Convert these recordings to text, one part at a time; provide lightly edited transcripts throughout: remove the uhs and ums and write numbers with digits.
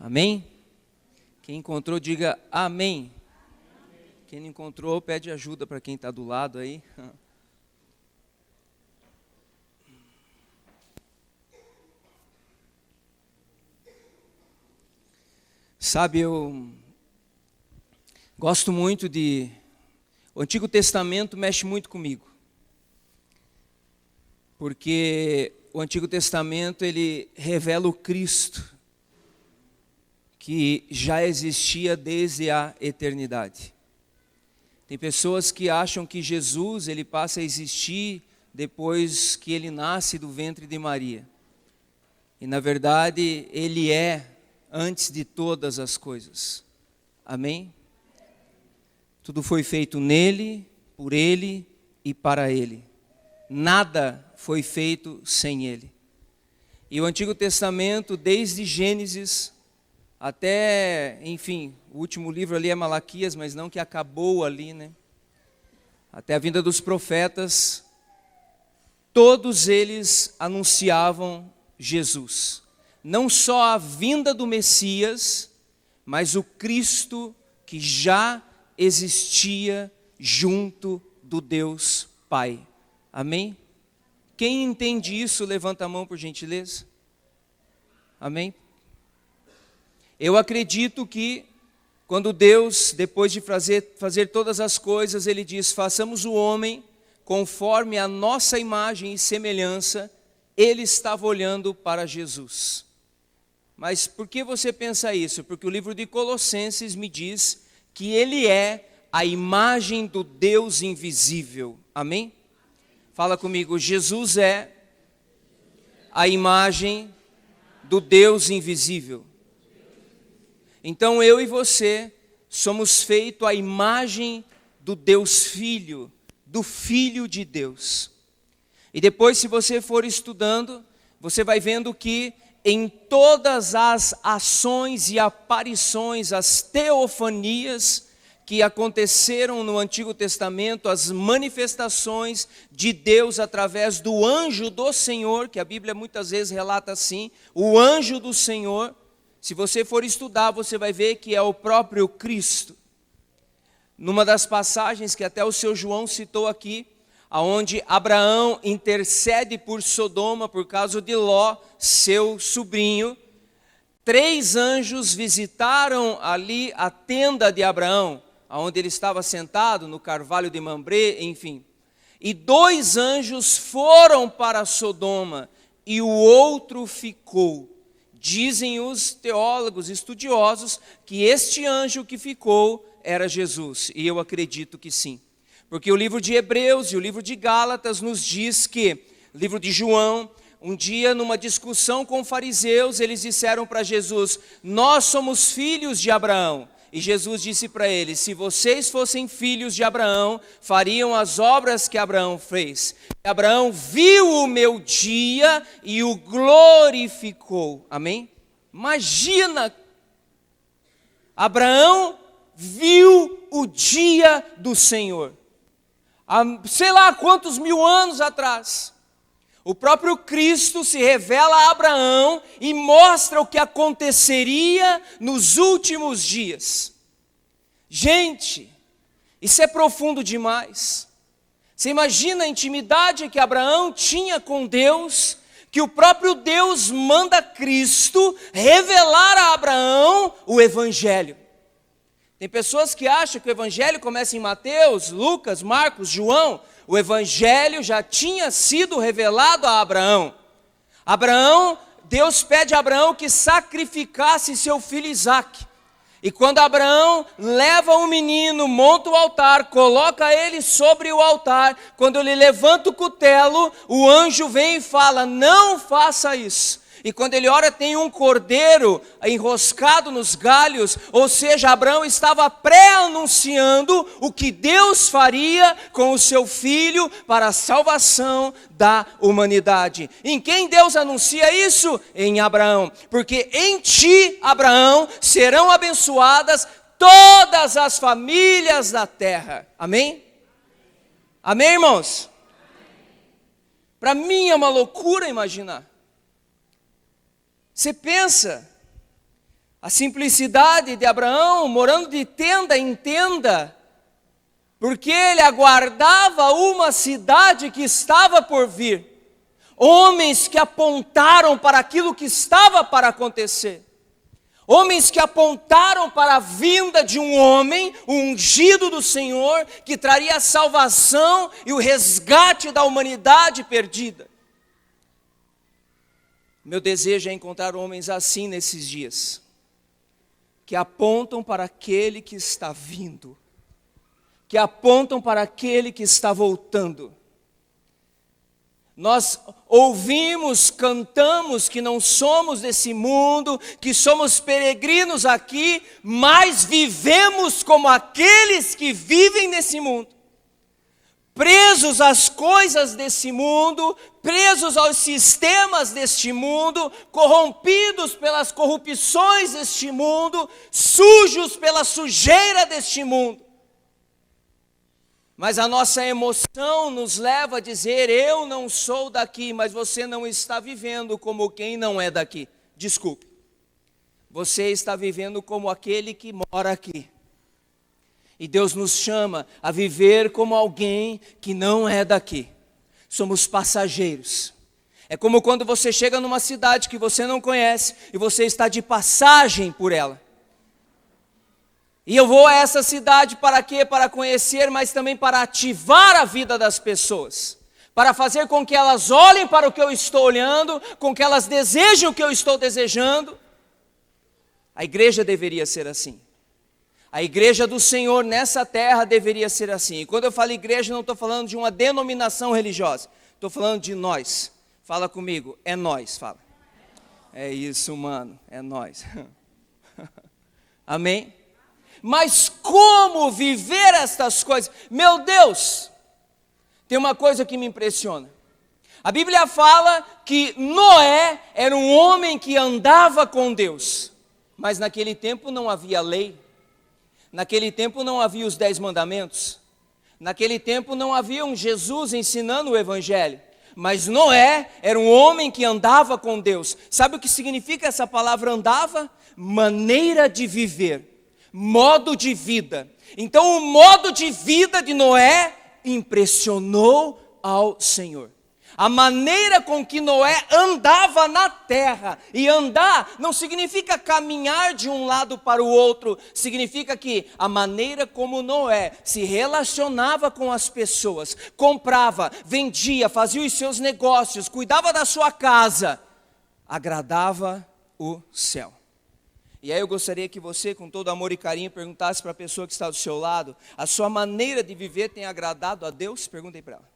Amém? Quem encontrou, diga amém. Quem não encontrou, pede ajuda para quem está do lado aí. Sabe, eu gosto muito de... O Antigo Testamento mexe muito comigo. Porque o Antigo Testamento, ele revela o Cristo, que já existia desde a eternidade. Tem pessoas que acham que Jesus, ele passa a existir depois que ele nasce do ventre de Maria. E na verdade, ele é antes de todas as coisas. Amém? Tudo foi feito nele, por ele e para ele. Nada foi feito sem ele. E o Antigo Testamento, desde Gênesis até, enfim, o último livro ali é Malaquias, mas não que acabou ali, né? Até a vinda dos profetas, todos eles anunciavam Jesus. Não só a vinda do Messias, mas o Cristo que já existia junto do Deus Pai. Amém? Quem entende isso, levanta a mão por gentileza. Amém? Eu acredito que quando Deus, depois de fazer todas as coisas, Ele diz, façamos o homem conforme a nossa imagem e semelhança, Ele estava olhando para Jesus. Mas por que você pensa isso? Porque o livro de Colossenses me diz que Ele é a imagem do Deus invisível. Amém? Fala comigo, Jesus é a imagem do Deus invisível. Então eu e você somos feitos à imagem do Deus Filho, do Filho de Deus. E depois, se você for estudando, você vai vendo que em todas as ações e aparições, as teofanias que aconteceram no Antigo Testamento, as manifestações de Deus através do anjo do Senhor, que a Bíblia muitas vezes relata assim, o anjo do Senhor. Se você for estudar, você vai ver que é o próprio Cristo. Numa das passagens que até o seu João citou aqui, aonde Abraão intercede por Sodoma por causa de Ló, seu sobrinho, 3 anjos visitaram ali a tenda de Abraão, aonde ele estava sentado no carvalho de Mambré, enfim. E 2 anjos foram para Sodoma e o outro ficou. Dizem os teólogos estudiosos que este anjo que ficou era Jesus, e eu acredito que sim. Porque o livro de Hebreus e o livro de Gálatas nos diz que, o livro de João, um dia numa discussão com fariseus, eles disseram para Jesus, nós somos filhos de Abraão. E Jesus disse para eles, se vocês fossem filhos de Abraão, fariam as obras que Abraão fez. Abraão viu o meu dia e o glorificou. Amém? Imagina, Abraão viu o dia do Senhor. Há sei lá quantos mil anos atrás. O próprio Cristo se revela a Abraão e mostra o que aconteceria nos últimos dias. Gente, isso é profundo demais. Você imagina a intimidade que Abraão tinha com Deus, que o próprio Deus manda Cristo revelar a Abraão o Evangelho. Tem pessoas que acham que o Evangelho começa em Mateus, Lucas, Marcos, João. O Evangelho já tinha sido revelado a Abraão. Deus pede a Abraão que sacrificasse seu filho Isaque. E quando Abraão leva o menino, monta o altar, coloca ele sobre o altar, quando ele levanta o cutelo, o anjo vem e fala, não faça isso. E quando ele ora, tem um cordeiro enroscado nos galhos, ou seja, Abraão estava pré-anunciando o que Deus faria com o seu filho para a salvação da humanidade. Em quem Deus anuncia isso? Em Abraão. Porque em ti, Abraão, serão abençoadas todas as famílias da terra. Amém? Amém, irmãos? Para mim é uma loucura imaginar. Você pensa, A simplicidade de Abraão, morando de tenda em tenda, porque ele aguardava uma cidade que estava por vir. Homens que apontaram para aquilo que estava para acontecer. Homens que apontaram para a vinda de um homem, o ungido do Senhor, que traria a salvação e o resgate da humanidade perdida. Meu desejo é encontrar homens assim nesses dias, que apontam para aquele que está vindo, que apontam para aquele que está voltando. Nós ouvimos, cantamos que não somos desse mundo, que somos peregrinos aqui, mas vivemos como aqueles que vivem nesse mundo. Presos às coisas desse mundo, presos aos sistemas deste mundo, corrompidos pelas corrupções deste mundo, sujos pela sujeira deste mundo. Mas a nossa emoção nos leva a dizer, eu não sou daqui, mas você não está vivendo como quem não é daqui. Desculpe, você está vivendo como aquele que mora aqui. E Deus nos chama a viver como alguém que não é daqui. Somos passageiros. É como quando você chega numa cidade que você não conhece e você está de passagem por ela. E eu vou a essa cidade para quê? Para conhecer, mas também para ativar a vida das pessoas. Para fazer com que elas olhem para o que eu estou olhando, com que elas desejem o que eu estou desejando. A igreja deveria ser assim. A igreja do Senhor nessa terra deveria ser assim. E quando eu falo igreja, não estou falando de uma denominação religiosa. Estou falando de nós. Fala comigo, é nós, fala. É isso, mano, é nós. Amém? Mas como viver estas coisas? Meu Deus, tem uma coisa que me impressiona. A Bíblia fala que Noé era um homem que andava com Deus. Mas naquele tempo não havia lei. Naquele tempo não havia os 10 mandamentos. Naquele tempo não havia um Jesus ensinando o Evangelho. Mas Noé era um homem que andava com Deus. Sabe o que significa essa palavra andava? Maneira de viver. Modo de vida. Então o modo de vida de Noé impressionou ao Senhor. A maneira com que Noé andava na terra. E andar não significa caminhar de um lado para o outro. Significa que a maneira como Noé se relacionava com as pessoas, comprava, vendia, fazia os seus negócios, cuidava da sua casa, agradava o céu. E aí eu gostaria que você, com todo amor e carinho, perguntasse para a pessoa que está do seu lado, a sua maneira de viver tem agradado a Deus? Perguntem para ela.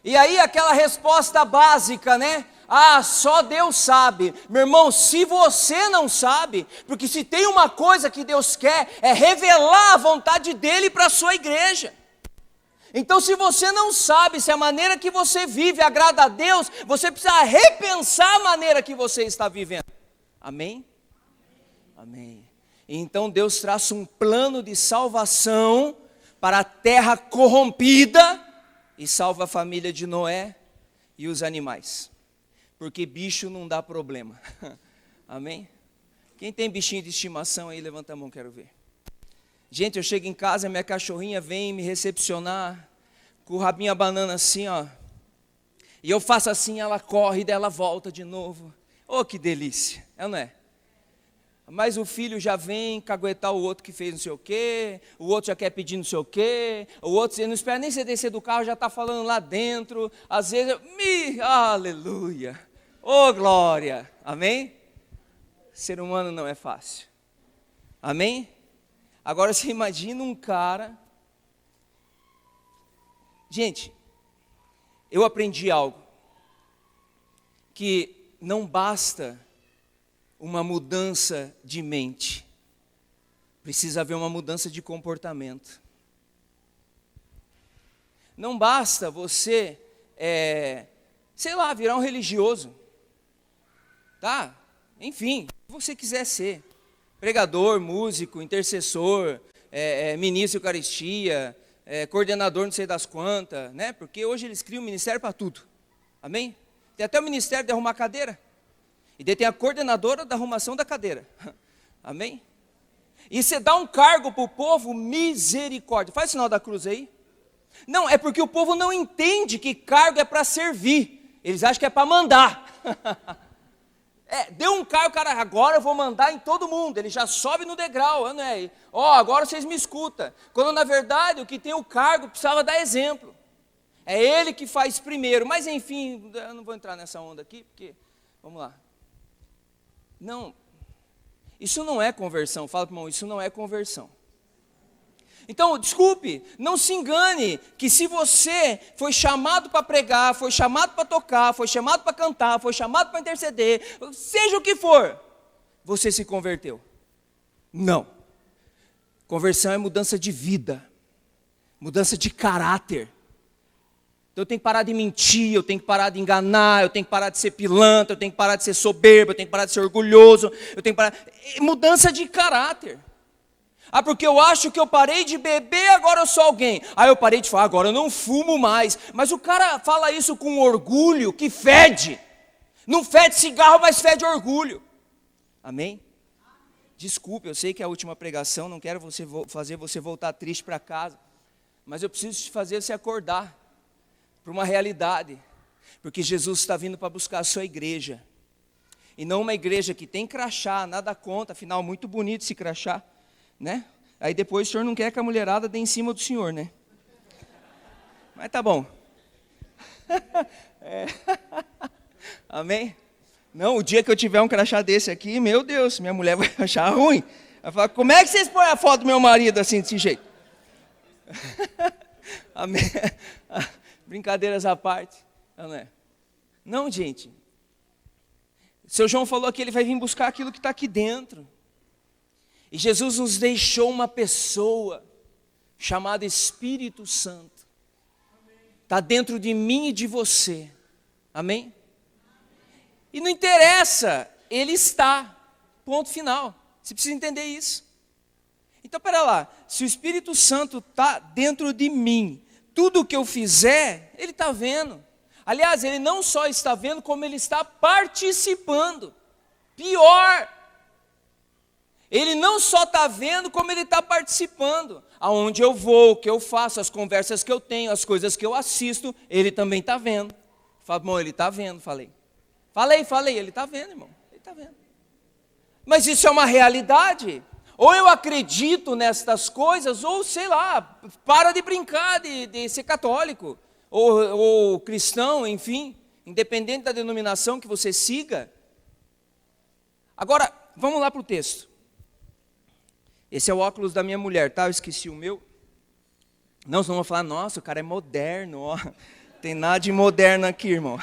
E aí aquela resposta básica, né? Ah, só Deus sabe. Meu irmão, se você não sabe, porque se tem uma coisa que Deus quer, é revelar a vontade dEle para a sua igreja. Então se você não sabe se a maneira que você vive agrada a Deus, você precisa repensar a maneira que você está vivendo. Amém? Amém. Então Deus traça um plano de salvação para a terra corrompida e salva a família de Noé e os animais. Porque bicho não dá problema. Amém? Quem tem bichinho de estimação aí, levanta a mão, quero ver. Gente, eu chego em casa, minha cachorrinha vem me recepcionar, com o rabinho abanando assim, ó. E eu faço assim, ela corre, daí ela volta de novo. Oh, que delícia, é ou não é? Mas o filho já vem caguetar o outro que fez não sei o quê, o outro já quer pedir não sei o quê, o outro você não espera nem você descer do carro, já está falando lá dentro. Às vezes, aleluia, oh glória, amém? Ser humano não é fácil, amém? Agora você imagina um cara, gente, eu aprendi algo, que não basta uma mudança de mente, precisa haver uma mudança de comportamento. Não basta você, sei lá, virar um religioso, tá? Enfim, o que você quiser ser. Pregador, músico, intercessor, ministro de Eucaristia, coordenador não sei das quantas, né? Porque hoje eles criam um ministério para tudo, amém? Tem até o ministério de arrumar cadeira. E daí tem a coordenadora da arrumação da cadeira. Amém? E você dá um cargo para o povo, misericórdia. Faz o sinal da cruz aí. Não, é porque o povo não entende que cargo é para servir. Eles acham que é para mandar. Deu um cargo, cara, agora eu vou mandar em todo mundo. Ele já sobe no degrau, né? Agora vocês me escutam. Quando na verdade o que tem o cargo precisava dar exemplo. É ele que faz primeiro. Mas enfim, eu não vou entrar nessa onda aqui, porque, vamos lá. Não, isso não é conversão. Fala para o irmão, isso não é conversão. Então, desculpe, não se engane que se você foi chamado para pregar, foi chamado para tocar, foi chamado para cantar, foi chamado para interceder, seja o que for, você se converteu. Não. Conversão é mudança de vida, mudança de caráter. Então eu tenho que parar de mentir, eu tenho que parar de enganar, eu tenho que parar de ser pilantra, eu tenho que parar de ser soberbo, eu tenho que parar de ser orgulhoso, eu tenho que parar... Mudança de caráter. Porque eu acho que eu parei de beber, agora eu sou alguém. Eu parei de falar, agora eu não fumo mais. Mas o cara fala isso com orgulho que fede. Não fede cigarro, mas fede orgulho. Amém? Desculpe, eu sei que é a última pregação, não quero fazer você voltar triste para casa. Mas eu preciso te fazer você acordar para uma realidade. Porque Jesus está vindo para buscar a sua igreja. E não uma igreja que tem crachá, nada contra, afinal, muito bonito esse crachá. Né? Aí depois o senhor não quer que a mulherada dê em cima do senhor, né? Mas tá bom. Amém? Não, o dia que eu tiver um crachá desse aqui, meu Deus, minha mulher vai achar ruim. Vai falar, como é que vocês põem a foto do meu marido assim, desse jeito? Amém? Brincadeiras à parte. Não é? Não, gente. Seu João falou que ele vai vir buscar aquilo que está aqui dentro. E Jesus nos deixou uma pessoa chamada Espírito Santo. Está dentro de mim e de você. Amém? E não interessa, Ele está. Ponto final. Você precisa entender isso. Então, pera lá. Se o Espírito Santo está dentro de mim, tudo o que eu fizer, Ele está vendo. Aliás, Ele não só está vendo, como Ele está participando. Pior. Ele não só está vendo, como Ele está participando. Aonde eu vou, o que eu faço, as conversas que eu tenho, as coisas que eu assisto, Ele também está vendo. Fala, irmão, Ele está vendo, falei. Falei, Ele está vendo, irmão. Ele está vendo. Mas isso é uma realidade. Ou eu acredito nestas coisas, ou sei lá, para de brincar de ser católico. Ou cristão, enfim. Independente da denominação que você siga. Agora, vamos lá para o texto. Esse é o óculos da minha mulher, tá? Eu esqueci o meu. Não, senão vão falar, nossa, o cara é moderno, ó. Tem nada de moderno aqui, irmão.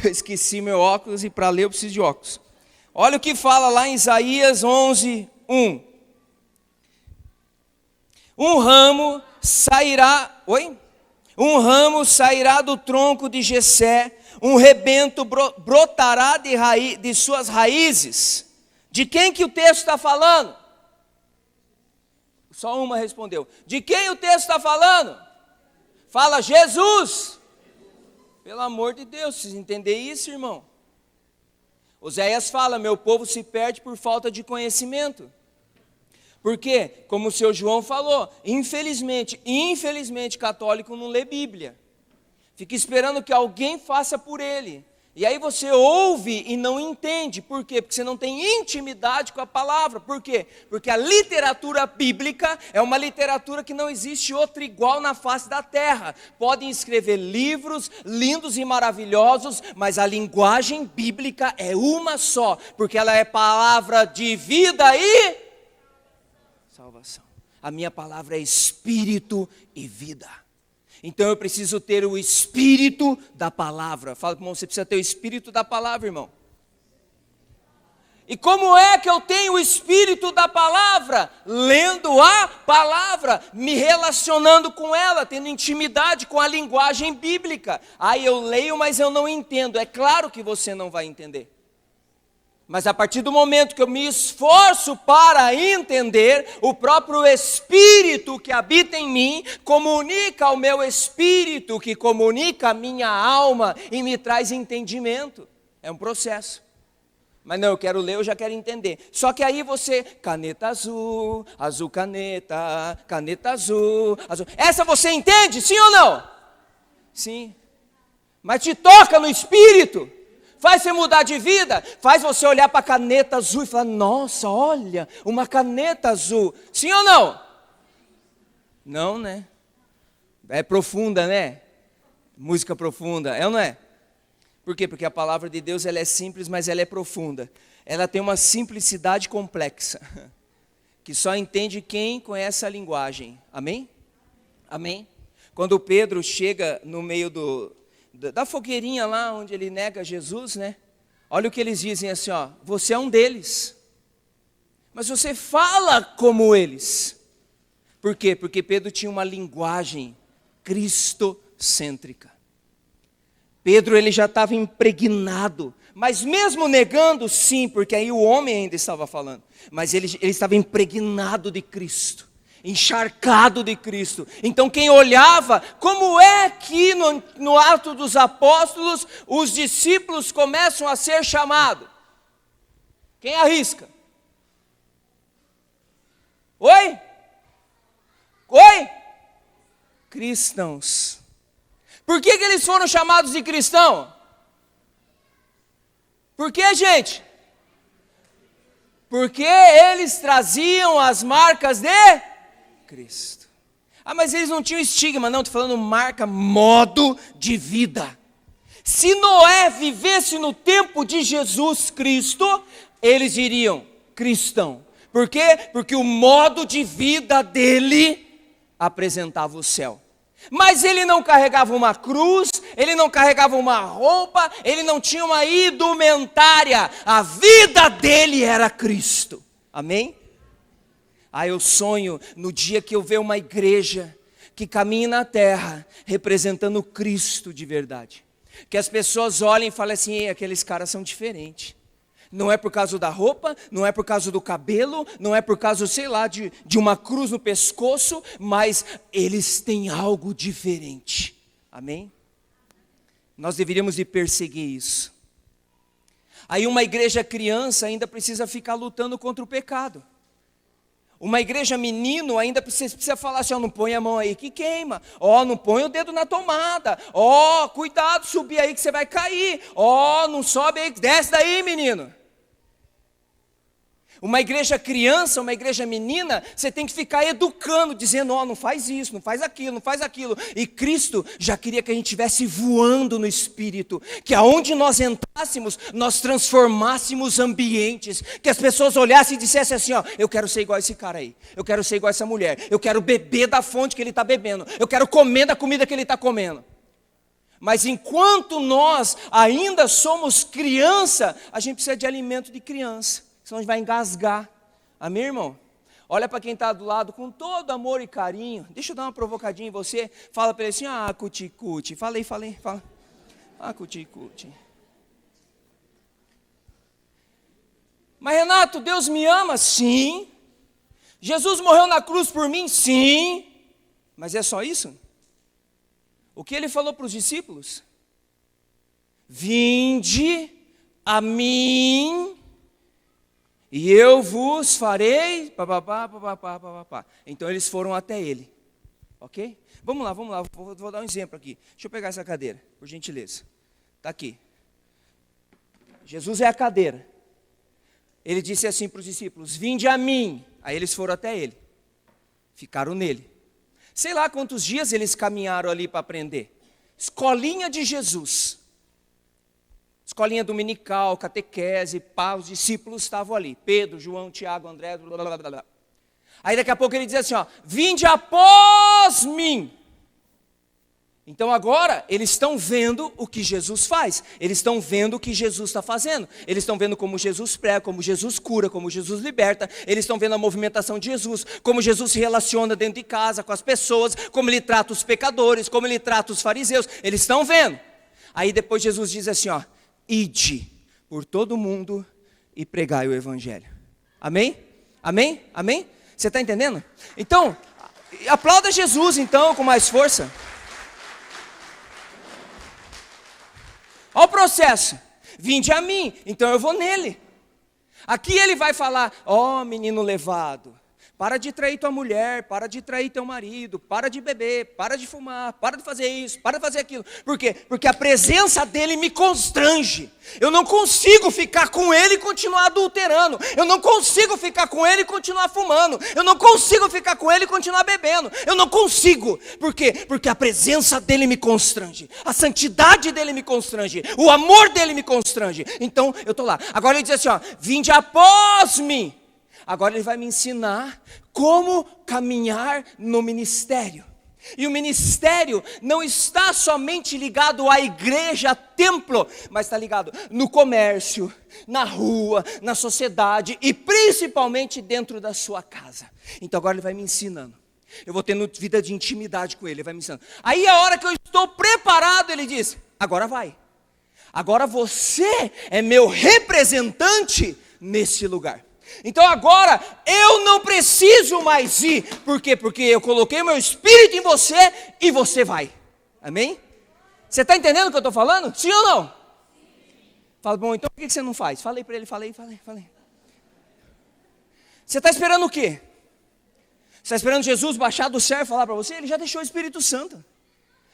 Eu esqueci meu óculos e para ler eu preciso de óculos. Olha o que fala lá em Isaías 11, 1. Um ramo sairá do tronco de Jessé, um rebento brotará de suas raízes. De quem que o texto está falando? Só uma respondeu. De quem o texto está falando? Fala Jesus. Pelo amor de Deus, vocês entenderem isso, irmão? Oséias fala, meu povo se perde por falta de conhecimento. Por quê? Como o seu João falou, infelizmente, católico não lê Bíblia. Fica esperando que alguém faça por ele. E aí você ouve e não entende. Por quê? Porque você não tem intimidade com a palavra. Por quê? Porque a literatura bíblica é uma literatura que não existe outra igual na face da terra. Podem escrever livros lindos e maravilhosos, mas a linguagem bíblica é uma só. Porque ela é palavra de vida e salvação. A minha palavra é espírito e vida. Então eu preciso ter o espírito da palavra. Fala, irmão, você precisa ter o espírito da palavra, irmão. E como é que eu tenho o espírito da palavra? Lendo a palavra, me relacionando com ela, tendo intimidade com a linguagem bíblica. Aí eu leio, mas eu não entendo. É claro que você não vai entender. Mas a partir do momento que eu me esforço para entender, o próprio Espírito que habita em mim, comunica ao meu espírito, que comunica a minha alma e me traz entendimento. É um processo. Mas não, eu quero ler, eu já quero entender. Só que aí você, caneta azul, azul caneta, caneta azul, azul. Essa você entende, sim ou não? Sim. Mas te toca no espírito, faz você mudar de vida, faz você olhar para a caneta azul e falar, nossa, olha, uma caneta azul. Sim ou não? Não, né? É profunda, né? Música profunda, é ou não é? Por quê? Porque a palavra de Deus ela é simples, mas ela é profunda. Ela tem uma simplicidade complexa, que só entende quem conhece a linguagem. Amém? Amém? Quando Pedro chega no meio da fogueirinha lá, onde ele nega Jesus, né? Olha o que eles dizem assim, ó, você é um deles, mas você fala como eles. Por quê? Porque Pedro tinha uma linguagem cristocêntrica. Pedro ele já estava impregnado, mas mesmo negando, sim, porque aí o homem ainda estava falando, mas ele estava impregnado de Cristo, encharcado de Cristo. Então quem olhava, como é que no Ato dos Apóstolos, os discípulos começam a ser chamados? Quem arrisca? Oi? Oi? Cristãos. Por que eles foram chamados de cristão? Por que, gente? Porque eles traziam as marcas de Cristo. Ah, mas eles não tinham estigma, não, estou falando marca, modo de vida. Se Noé vivesse no tempo de Jesus Cristo, eles diriam cristão. Por quê? Porque o modo de vida dele apresentava o céu. Mas ele não carregava uma cruz, ele não carregava uma roupa, ele não tinha uma indumentária. A vida dele era Cristo. Amém? Ah, eu sonho no dia que eu ver uma igreja que caminhe na terra, representando Cristo de verdade. Que as pessoas olhem e falem assim, ei, aqueles caras são diferentes. Não é por causa da roupa, não é por causa do cabelo, não é por causa, sei lá, de uma cruz no pescoço, mas eles têm algo diferente. Amém? Nós deveríamos de perseguir isso. Aí uma igreja criança ainda precisa ficar lutando contra o pecado. Uma igreja menino ainda precisa falar assim, ó, não põe a mão aí que queima, ó, não põe o dedo na tomada, ó, cuidado, subir aí que você vai cair, ó, não sobe aí, desce daí menino. Uma igreja criança, uma igreja menina, você tem que ficar educando, dizendo, ó, não faz isso, não faz aquilo, não faz aquilo. E Cristo já queria que a gente estivesse voando no Espírito, que aonde nós entrássemos, nós transformássemos ambientes, que as pessoas olhassem e dissessem assim, ó, eu quero ser igual a esse cara aí, eu quero ser igual a essa mulher, eu quero beber da fonte que ele está bebendo, eu quero comer da comida que ele está comendo. Mas enquanto nós ainda somos criança, a gente precisa de alimento de criança. Senão a gente vai engasgar. Amém, irmão? Olha para quem está do lado com todo amor e carinho. Deixa eu dar uma provocadinha em você. Fala para ele assim, ah, cuti-cuti. Fala. Ah, cuti-cuti. Mas Renato, Deus me ama? Sim. Jesus morreu na cruz por mim? Sim. Mas é só isso? O que ele falou para os discípulos? Vinde a mim e eu vos farei, papapá. Então eles foram até ele, ok? Vamos lá, vou dar um exemplo aqui. Deixa eu pegar essa cadeira, por gentileza. Está aqui. Jesus é a cadeira. Ele disse assim para os discípulos, vinde a mim. Aí eles foram até ele, ficaram nele. Sei lá quantos dias eles caminharam ali para aprender. Escolinha de Jesus. Escolinha dominical, catequese, pá, os discípulos estavam ali. Pedro, João, Tiago, André, blá, blá, blá, blá. Aí daqui a pouco ele diz assim, ó, vinde após mim. Então agora eles estão vendo o que Jesus faz. Eles estão vendo o que Jesus está fazendo. Eles estão vendo como Jesus prega, como Jesus cura, como Jesus liberta. Eles estão vendo a movimentação de Jesus, como Jesus se relaciona dentro de casa com as pessoas, como ele trata os pecadores, como ele trata os fariseus. Eles estão vendo. Aí depois Jesus diz assim, ó, ide por todo mundo e pregai o evangelho. Amém? Amém? Amém? Você está entendendo? Então, aplauda Jesus então com mais força. Olha o processo. vinde a mim, então eu vou nele. Aqui ele vai falar, ó menino levado, para de trair tua mulher, para de trair teu marido, para de beber, para de fumar, para de fazer isso, para de fazer aquilo. Por quê? Porque a presença dele me constrange. Eu não consigo ficar com ele e continuar adulterando. Eu não consigo ficar com ele e continuar fumando. Eu não consigo ficar com ele e continuar bebendo. Eu não consigo. Por quê? Porque a presença dele me constrange. A santidade dele me constrange. O amor dele me constrange. Então eu estou lá. Agora ele diz assim, ó, vinde após mim. Agora ele vai me ensinar como caminhar no ministério. E o ministério não está somente ligado à igreja, templo, mas está ligado no comércio, na rua, na sociedade e principalmente dentro da sua casa. Então agora ele vai me ensinando. Eu vou tendo vida de intimidade com ele, ele vai me ensinando. Aí a hora que eu estou preparado, ele diz, agora vai. Agora você é meu representante nesse lugar. Então agora eu não preciso mais ir. Por quê? Porque eu coloquei meu espírito em você e você vai. Amém? Você está entendendo o que eu estou falando? Sim ou não? Fala, bom, então por que você não faz? Falei para ele, falei. Você está esperando o quê? Você está esperando Jesus baixar do céu e falar para você? Ele já deixou o Espírito Santo.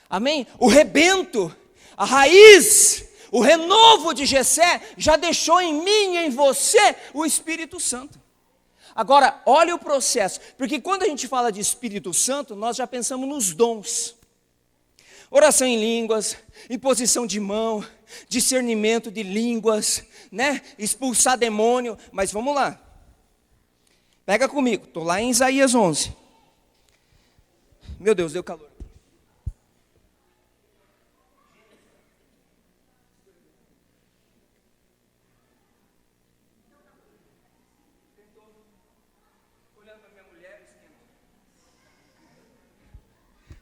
Amém? O rebento, a raiz, o renovo de Jessé já deixou em mim e em você o Espírito Santo. Agora, olha o processo, porque quando a gente fala de Espírito Santo, nós já pensamos nos dons. Oração em línguas, imposição de mão, discernimento de línguas, né? Expulsar demônio, mas vamos lá. Pega comigo, estou lá em Isaías 11. Meu Deus, deu calor.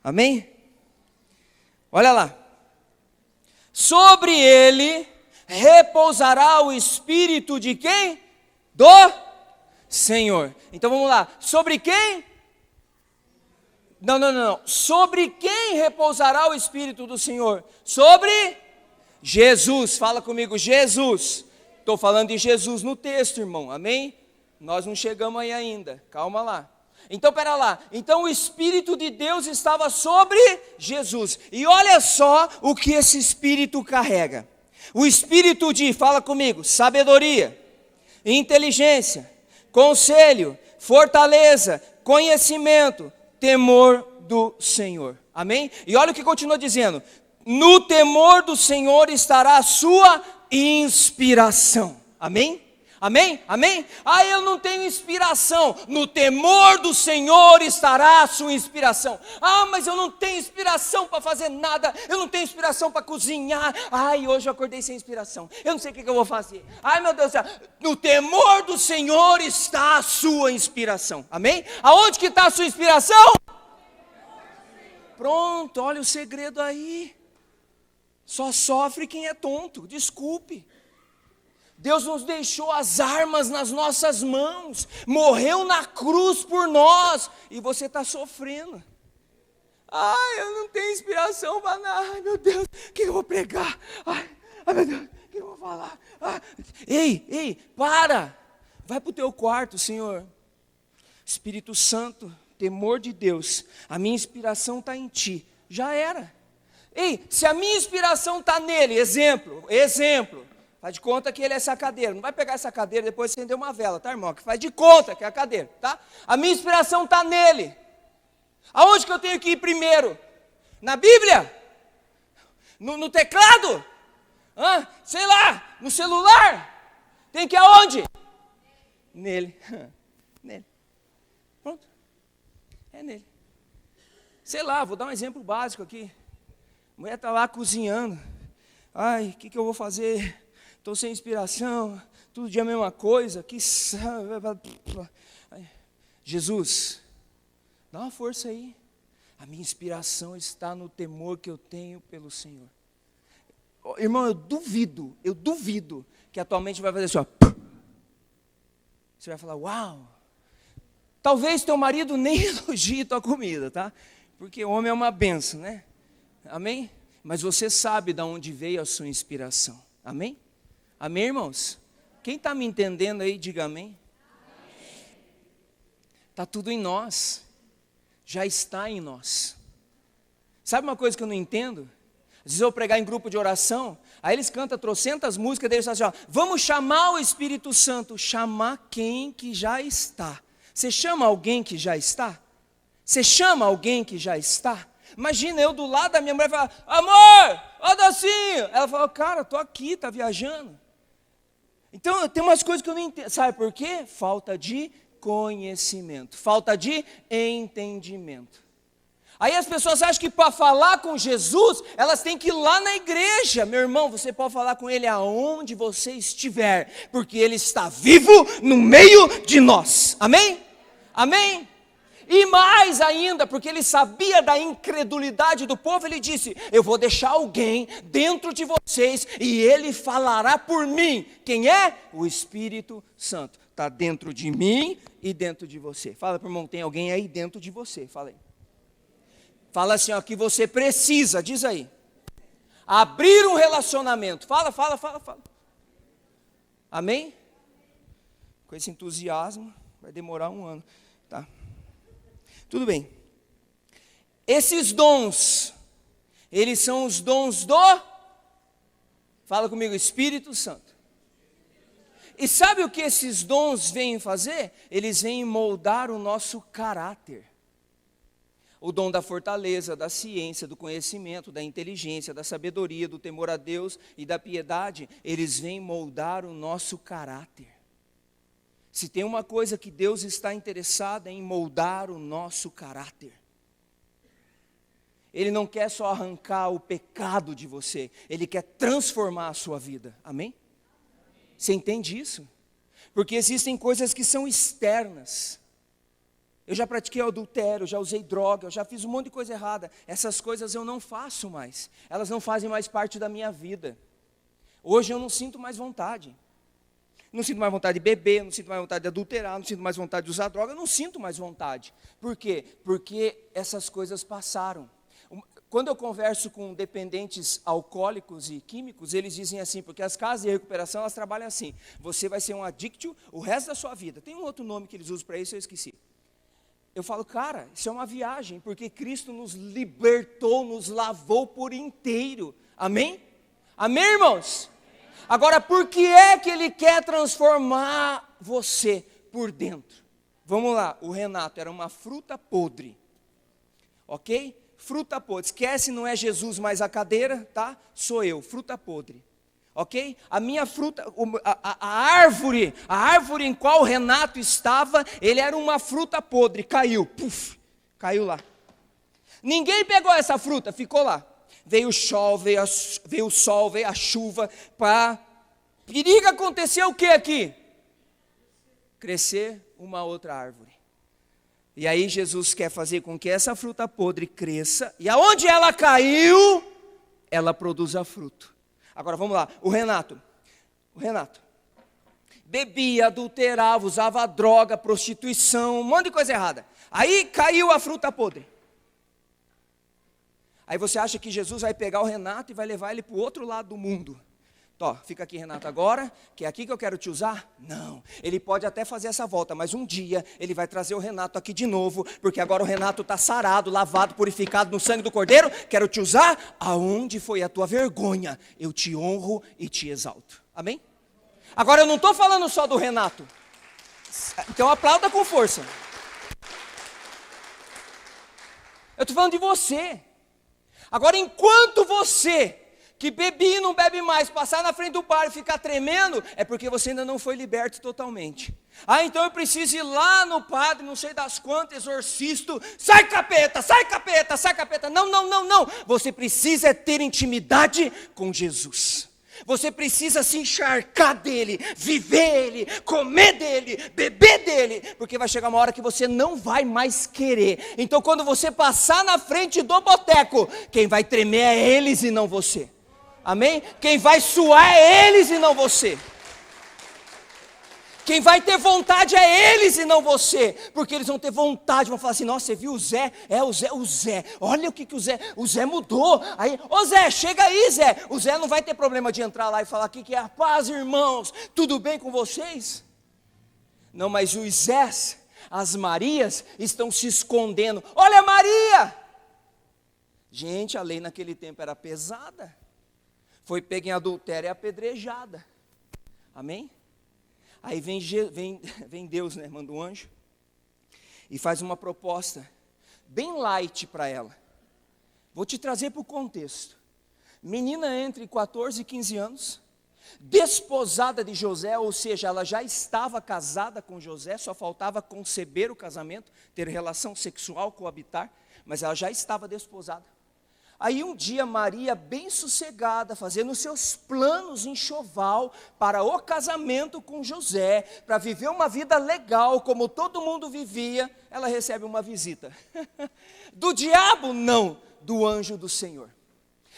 Amém? Olha lá. Sobre ele repousará o Espírito de quem? Do Senhor. Então vamos lá. Sobre quem? Não. Sobre quem repousará o Espírito do Senhor? Sobre Jesus. Fala comigo, Jesus. Estou falando de Jesus no texto, irmão. Amém? Nós não chegamos aí ainda. Calma lá. Então, pera lá, então o Espírito de Deus estava sobre Jesus, e olha só o que esse Espírito carrega, o Espírito de, fala comigo, sabedoria, inteligência, conselho, fortaleza, conhecimento, temor do Senhor, amém? E olha o que continua dizendo, no temor do Senhor estará a sua inspiração, amém? Amém? Amém? Ah, eu não tenho inspiração. No temor do Senhor estará a sua inspiração. Ah, mas eu não tenho inspiração para fazer nada. Eu não tenho inspiração para cozinhar. Ai, hoje eu acordei sem inspiração. Eu não sei o que eu vou fazer. Ai, meu Deus do céu. No temor do Senhor está a sua inspiração. Amém? Aonde que está a sua inspiração? Pronto, olha o segredo aí. Só sofre quem é tonto. Desculpe. Deus nos deixou as armas nas nossas mãos, morreu na cruz por nós, e você está sofrendo. Ai, eu não tenho inspiração para nada, ai meu Deus, o que eu vou pregar? Ai meu Deus, o que eu vou falar? Ei, para, vai para o teu quarto, Senhor. Espírito Santo, temor de Deus, a minha inspiração está em Ti, já era. Ei, se a minha inspiração está nele, exemplo, faz de conta que ele é essa cadeira. Não vai pegar essa cadeira e depois acender uma vela, tá, irmão? Que faz de conta que é a cadeira, tá? A minha inspiração está nele. Aonde que eu tenho que ir primeiro? Na Bíblia? No teclado? Sei lá, no celular? Tem que ir aonde? Nele. Nele. Pronto. É nele. Sei lá, vou dar um exemplo básico aqui. A mulher está lá cozinhando. Ai, o que eu vou fazer? Estou sem inspiração, todo dia a mesma coisa, Jesus, dá uma força aí, a minha inspiração está no temor que eu tenho pelo Senhor. Irmão, eu duvido que atualmente vai fazer assim, ó. Você vai falar, uau, talvez teu marido nem elogie tua comida, tá? Porque o homem é uma benção, né? Amém? Mas você sabe de onde veio a sua inspiração, amém? Amém, irmãos? Quem está me entendendo aí, diga amém. Está tudo em nós, já está em nós. Sabe uma coisa que eu não entendo? Às vezes eu vou pregar em grupo de oração, aí eles cantam trocentas músicas, deles assim, ó, vamos chamar o Espírito Santo. Chamar quem que já está? Você chama alguém que já está? Você chama alguém que já está? Imagina eu do lado da minha mulher falar, amor, ó docinho. Ela fala, cara, estou aqui, está viajando. Então tem umas coisas que eu não entendo. Sabe por quê? Falta de conhecimento, falta de entendimento. Aí as pessoas acham que para falar com Jesus, elas têm que ir lá na igreja. Meu irmão, você pode falar com Ele aonde você estiver, porque Ele está vivo no meio de nós. Amém? Amém? E mais ainda, porque Ele sabia da incredulidade do povo, Ele disse, eu vou deixar alguém dentro de vocês e Ele falará por mim. Quem é? O Espírito Santo. Está dentro de mim e dentro de você. Fala para o irmão, tem alguém aí dentro de você. Fala aí. Fala assim, ó, que você precisa, diz aí, abrir um relacionamento. Fala. Amém? Com esse entusiasmo, vai demorar um ano, tá? Tudo bem. Esses dons, eles são os dons do, fala comigo, Espírito Santo. E sabe o que esses dons vêm fazer? Eles vêm moldar o nosso caráter. O dom da fortaleza, da ciência, do conhecimento, da inteligência, da sabedoria, do temor a Deus e da piedade, eles vêm moldar o nosso caráter. Se tem uma coisa que Deus está interessado em moldar o nosso caráter. Ele não quer só arrancar o pecado de você, Ele quer transformar a sua vida. Amém? Você entende isso? Porque existem coisas que são externas. Eu já pratiquei adultério, já usei droga, eu já fiz um monte de coisa errada. Essas coisas eu não faço mais. Elas não fazem mais parte da minha vida. Hoje eu não sinto mais vontade. Não sinto mais vontade de beber, não sinto mais vontade de adulterar, não sinto mais vontade de usar droga, eu não sinto mais vontade. Por quê? Porque essas coisas passaram. Quando eu converso com dependentes alcoólicos e químicos, eles dizem assim, porque as casas de recuperação, elas trabalham assim, você vai ser um adicto o resto da sua vida. Tem um outro nome que eles usam para isso, eu esqueci. Eu falo, cara, isso é uma viagem, porque Cristo nos libertou, nos lavou por inteiro. Amém? Amém, irmãos? Agora, por que é que Ele quer transformar você por dentro? Vamos lá, o Renato era uma fruta podre, ok? Fruta podre, esquece, não é Jesus mais a cadeira, tá? Sou eu, fruta podre. Ok? A minha fruta, a árvore em qual o Renato estava, ele era uma fruta podre, caiu, puf, caiu lá. Ninguém pegou essa fruta, ficou lá. Veio o sol, veio a chuva, periga acontecer o que aqui? Crescer uma outra árvore. E aí Jesus quer fazer com que essa fruta podre cresça, e aonde ela caiu, ela produza fruto. Agora vamos lá, o Renato, bebia, adulterava, usava droga, prostituição, um monte de coisa errada. Aí caiu a fruta podre. Aí você acha que Jesus vai pegar o Renato e vai levar ele para o outro lado do mundo. Tó, fica aqui, Renato, agora, que é aqui que eu quero te usar? Não, ele pode até fazer essa volta, mas um dia ele vai trazer o Renato aqui de novo, porque agora o Renato está sarado, lavado, purificado no sangue do Cordeiro, quero te usar, aonde foi a tua vergonha, eu te honro e te exalto. Amém? Agora eu não estou falando só do Renato, então aplauda com força. Eu estou falando de você. Agora, enquanto você que bebia e não bebe mais, passar na frente do bar e ficar tremendo, é porque você ainda não foi liberto totalmente. Ah, então eu preciso ir lá no padre, não sei das quantas, exorcisto, sai capeta, sai capeta, sai capeta. Não. Você precisa ter intimidade com Jesus. Você precisa se encharcar dele, viver ele, comer dele, beber dele, porque vai chegar uma hora que você não vai mais querer. Então quando você passar na frente do boteco, quem vai tremer é eles e não você. Amém? Quem vai suar é eles e não você. Quem vai ter vontade é eles e não você, porque eles vão ter vontade, vão falar assim: nossa, você viu o Zé? O Zé, olha o que o Zé mudou. Aí, ô Zé, chega aí Zé. O Zé não vai ter problema de entrar lá e falar: que é a paz, irmãos, tudo bem com vocês? Não, mas os Zés, as Marias estão se escondendo. Olha Maria! Gente, a lei naquele tempo era pesada. Foi pega em adultério e apedrejada. Amém? Aí vem Deus, né, manda um anjo e faz uma proposta bem light para ela. Vou te trazer para o contexto. Menina entre 14 e 15 anos, desposada de José, ou seja, ela já estava casada com José, só faltava conceber o casamento, ter relação sexual, coabitar, mas ela já estava desposada. Aí um dia Maria, bem sossegada, fazendo seus planos em enxoval para o casamento com José, para viver uma vida legal, como todo mundo vivia, ela recebe uma visita. Do diabo? Não, do anjo do Senhor.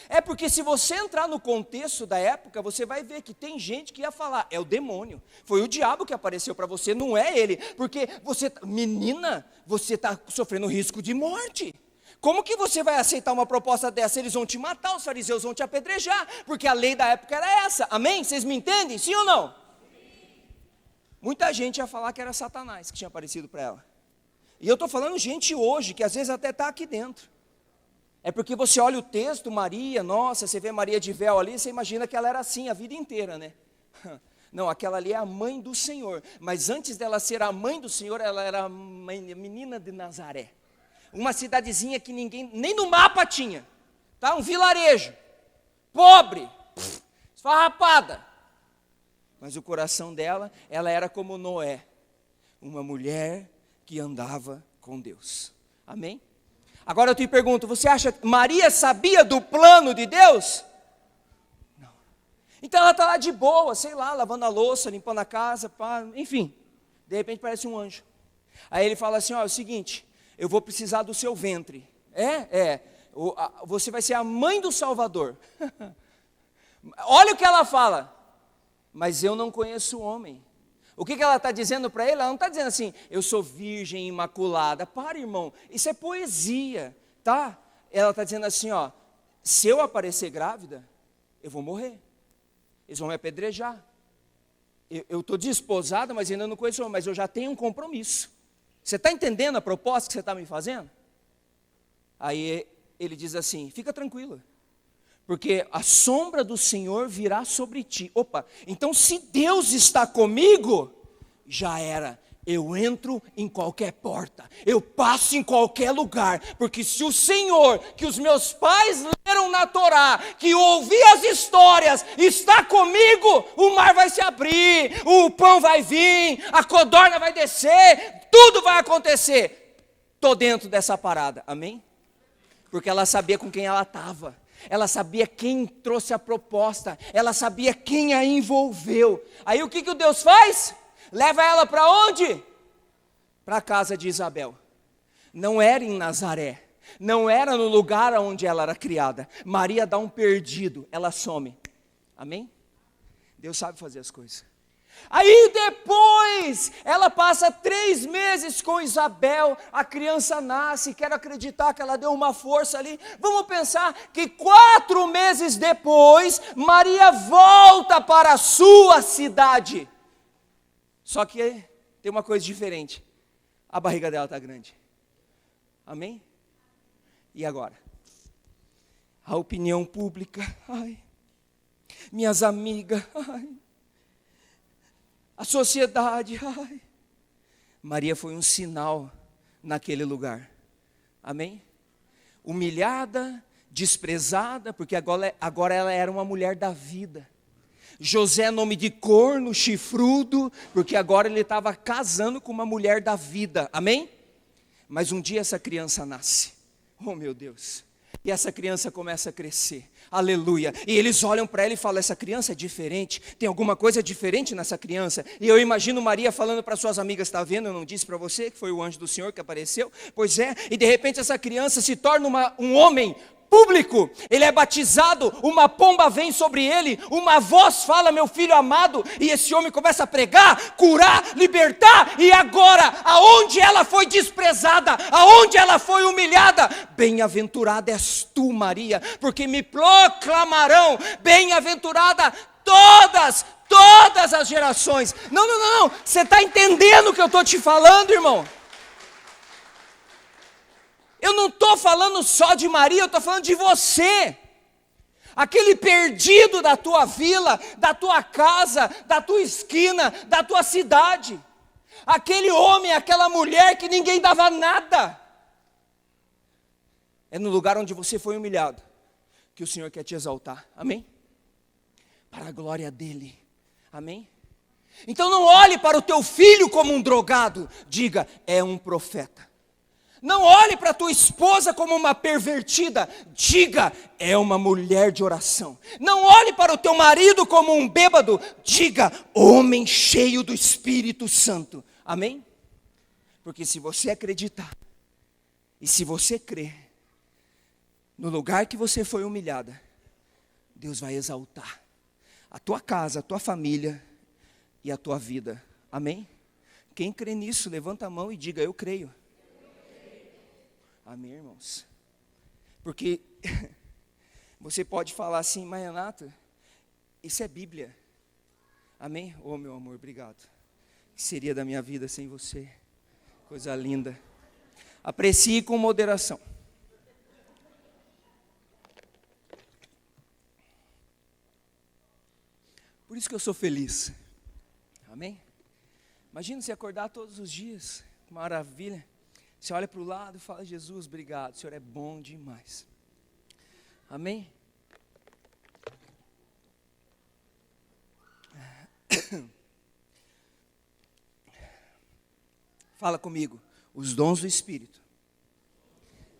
É porque se você entrar no contexto da época, você vai ver que tem gente que ia falar: é o demônio, foi o diabo que apareceu para você, não é ele, porque você, menina, você está sofrendo risco de morte. Como que você vai aceitar uma proposta dessa? Eles vão te matar, os fariseus vão te apedrejar, porque a lei da época era essa, amém? Vocês me entendem, sim ou não? Sim. Muita gente ia falar que era Satanás que tinha aparecido para ela. E eu estou falando gente hoje, que às vezes até está aqui dentro. É porque você olha o texto, Maria, nossa, você vê Maria de véu ali, você imagina que ela era assim a vida inteira, né? Não, aquela ali é a mãe do Senhor, mas antes dela ser a mãe do Senhor, ela era a menina de Nazaré. Uma cidadezinha que ninguém, nem no mapa tinha, tá? Um vilarejo, pobre, esfarrapada. Mas o coração dela, ela era como Noé, uma mulher que andava com Deus. Amém? Agora eu te pergunto, você acha que Maria sabia do plano de Deus? Não. Então ela está lá de boa, sei lá, lavando a louça, limpando a casa, pá, enfim. De repente parece um anjo. Aí ele fala assim: ó, é o seguinte, eu vou precisar do seu ventre. Você vai ser a mãe do Salvador. Olha o que ela fala. Mas eu não conheço o homem. O que ela está dizendo para ele? Ela não está dizendo assim: eu sou virgem imaculada. Para, irmão, isso é poesia, tá? Ela está dizendo assim, ó: se eu grávida, eu vou morrer. Eles vão me apedrejar. Eu estou desposada, mas ainda não conheço o homem, mas eu já tenho um compromisso. Você está entendendo a proposta que você está me fazendo? Aí ele diz assim: fica tranquila, porque a sombra do Senhor virá sobre ti. Opa, então se Deus está comigo, já era. Eu entro em qualquer porta, eu passo em qualquer lugar, porque se o Senhor, que os meus pais leram na Torá, que eu ouvi as histórias, está comigo, o mar vai se abrir, o pão vai vir, a codorna vai descer, tudo vai acontecer. Estou dentro dessa parada, amém? Porque ela sabia com quem ela estava. Ela sabia quem trouxe a proposta, ela sabia quem a envolveu. Aí o que o Deus faz? Leva ela para onde? Para a casa de Isabel. Não era em Nazaré, não era no lugar onde ela era criada. Maria dá um perdido, ela some. Amém? Deus sabe fazer as coisas. Aí depois, ela passa 3 meses com Isabel, a criança nasce, quero acreditar que ela deu uma força ali. Vamos pensar que 4 meses depois, Maria volta para a sua cidade. Só que tem uma coisa diferente, a barriga dela está grande. Amém? E agora? A opinião pública, ai, minhas amigas, ai, a sociedade, ai. Maria foi um sinal naquele lugar. Amém? Humilhada, desprezada, porque agora ela era uma mulher da vida. José, nome de corno, chifrudo, porque agora ele estava casando com uma mulher da vida, amém? Mas um dia essa criança nasce, oh meu Deus, e essa criança começa a crescer, aleluia, e eles olham para ela e falam: essa criança é diferente, tem alguma coisa diferente nessa criança. E eu imagino Maria falando para suas amigas: está vendo, eu não disse para você que foi o anjo do Senhor que apareceu? Pois é, e de repente essa criança se torna um homem público, ele é batizado, uma pomba vem sobre ele, uma voz fala, meu filho amado, e esse homem começa a pregar, curar, libertar, e agora, aonde ela foi desprezada, aonde ela foi humilhada, bem-aventurada és tu, Maria, porque me proclamarão, bem-aventurada todas as gerações. Não, você está entendendo o que eu estou te falando, irmão? Eu não estou falando só de Maria, eu estou falando de você. Aquele perdido da tua vila, da tua casa, da tua esquina, da tua cidade. Aquele homem, aquela mulher que ninguém dava nada. É no lugar onde você foi humilhado que o Senhor quer te exaltar. Amém? Para a glória dEle. Amém? Então não olhe para o teu filho como um drogado. Diga, é um profeta. Não olhe para a tua esposa como uma pervertida. Diga, é uma mulher de oração. Não olhe para o teu marido como um bêbado. Diga, homem cheio do Espírito Santo. Amém? Porque se você acreditar, e se você crer, no lugar que você foi humilhada, Deus vai exaltar a tua casa, a tua família e a tua vida. Amém? Quem crê nisso, levanta a mão e diga, eu creio. Amém, irmãos? Porque você pode falar assim, mas Renato, isso é Bíblia. Amém? Oh, meu amor, obrigado. O que seria da minha vida sem você? Coisa linda. Aprecie com moderação. Por isso que eu sou feliz. Amém? Imagina você acordar todos os dias, que maravilha. Você olha para o lado e fala, Jesus, obrigado, o Senhor é bom demais. Amém? Fala comigo, os dons do Espírito.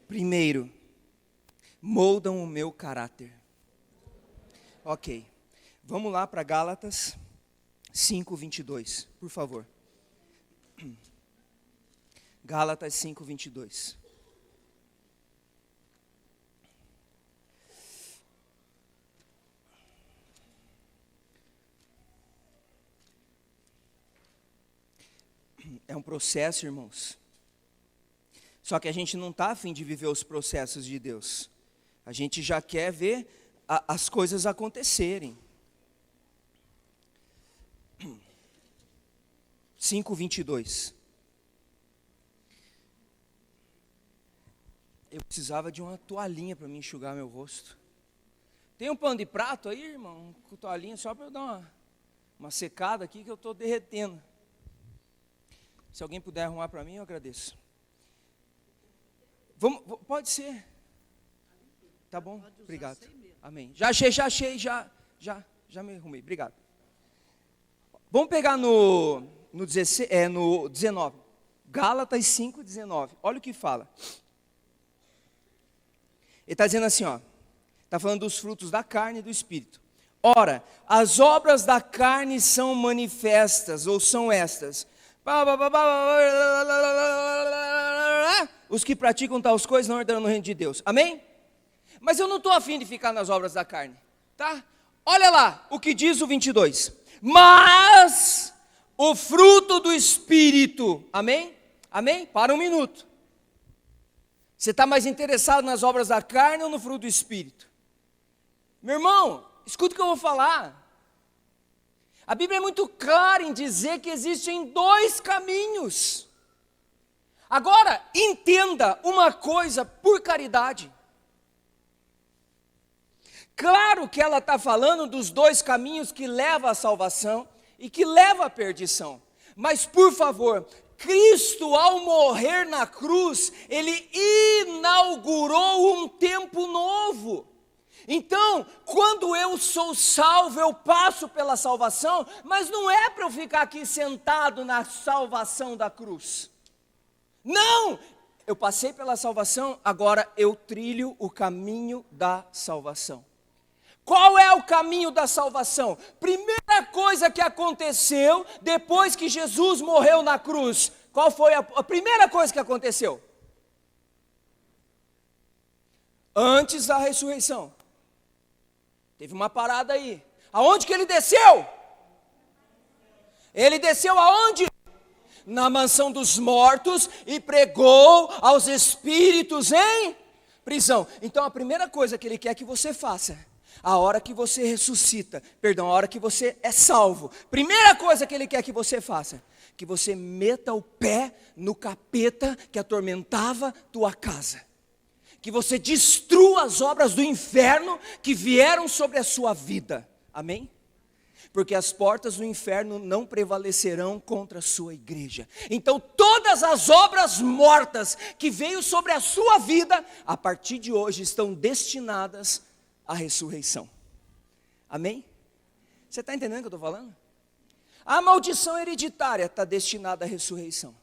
Primeiro, moldam o meu caráter. Ok, vamos lá para Gálatas 5:22, por favor. Gálatas 5:22. É um processo, irmãos. Só que a gente não está a fim de viver os processos de Deus. A gente já quer ver as coisas acontecerem. 5:22. Eu precisava de uma toalhinha para me enxugar meu rosto. Tem um pano de prato aí, irmão? Com toalhinha só para eu dar uma secada aqui que eu estou derretendo. Se alguém puder arrumar para mim, eu agradeço. Vamos, pode ser. Tá bom? Obrigado. Amém. Já achei, já me arrumei. Obrigado. Vamos pegar no 19. Gálatas 5:19. Olha o que fala. Ele está dizendo assim, ó. Está falando dos frutos da carne e do Espírito. Ora, as obras da carne são manifestas, ou são estas. Os que praticam tais coisas não herdarão no reino de Deus. Amém? Mas eu não estou afim de ficar nas obras da carne. Tá? Olha lá o que diz o 22. Mas o fruto do Espírito. Amém? Amém? Para um minuto. Você está mais interessado nas obras da carne ou no fruto do Espírito? Meu irmão, escuta o que eu vou falar. A Bíblia é muito clara em dizer que existem dois caminhos. Agora, entenda uma coisa por caridade. Claro que ela está falando dos dois caminhos que levam à salvação e que levam à perdição. Mas, por favor, Cristo, ao morrer na cruz, Ele inaugurou um tempo novo. Então, quando eu sou salvo, eu passo pela salvação, mas não é para eu ficar aqui sentado na salvação da cruz. Não! Eu passei pela salvação, agora eu trilho o caminho da salvação. Qual é o caminho da salvação? Primeira coisa que aconteceu depois que Jesus morreu na cruz. Qual foi a primeira coisa que aconteceu? Antes da ressurreição. Teve uma parada aí. Aonde que ele desceu? Ele desceu aonde? Na mansão dos mortos e pregou aos espíritos em prisão. Então a primeira coisa que ele quer que você faça, a hora que você ressuscita, a hora que você é salvo, primeira coisa que ele quer que você faça, que você meta o pé no capeta que atormentava tua casa. Que você destrua as obras do inferno que vieram sobre a sua vida. Amém? Porque as portas do inferno não prevalecerão contra a sua igreja. Então todas as obras mortas que veio sobre a sua vida, a partir de hoje estão destinadas à ressurreição. Amém? Você está entendendo o que eu estou falando? A maldição hereditária está destinada à ressurreição.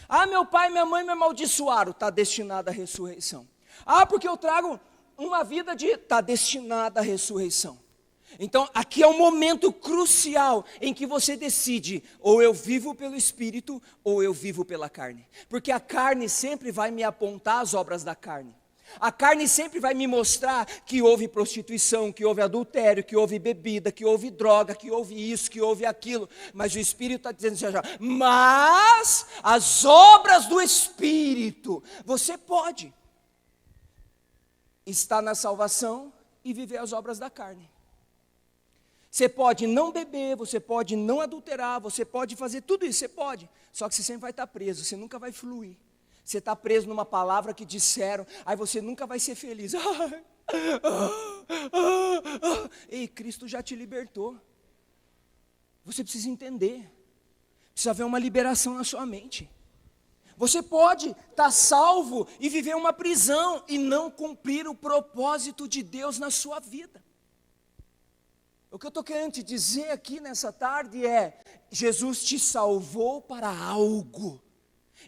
Ah, meu pai e minha mãe me amaldiçoaram, está destinada à ressurreição. Ah, porque eu trago uma vida de... está destinada à ressurreição. Então, aqui é um momento crucial em que você decide, ou eu vivo pelo Espírito, ou eu vivo pela carne. Porque a carne sempre vai me apontar as obras da carne. A carne sempre vai me mostrar que houve prostituição, que houve adultério, que houve bebida, que houve droga, que houve isso, que houve aquilo. Mas o Espírito está dizendo assim, mas as obras do Espírito, você pode estar na salvação e viver as obras da carne. Você pode não beber, você pode não adulterar, você pode fazer tudo isso, você pode. Só que você sempre vai estar preso, você nunca vai fluir. Você está preso numa palavra que disseram, aí você nunca vai ser feliz. Ei, Cristo já te libertou. Você precisa entender. Precisa haver uma liberação na sua mente. Você pode estar salvo e viver uma prisão e não cumprir o propósito de Deus na sua vida. O que eu estou querendo te dizer aqui nessa tarde é, Jesus te salvou para algo.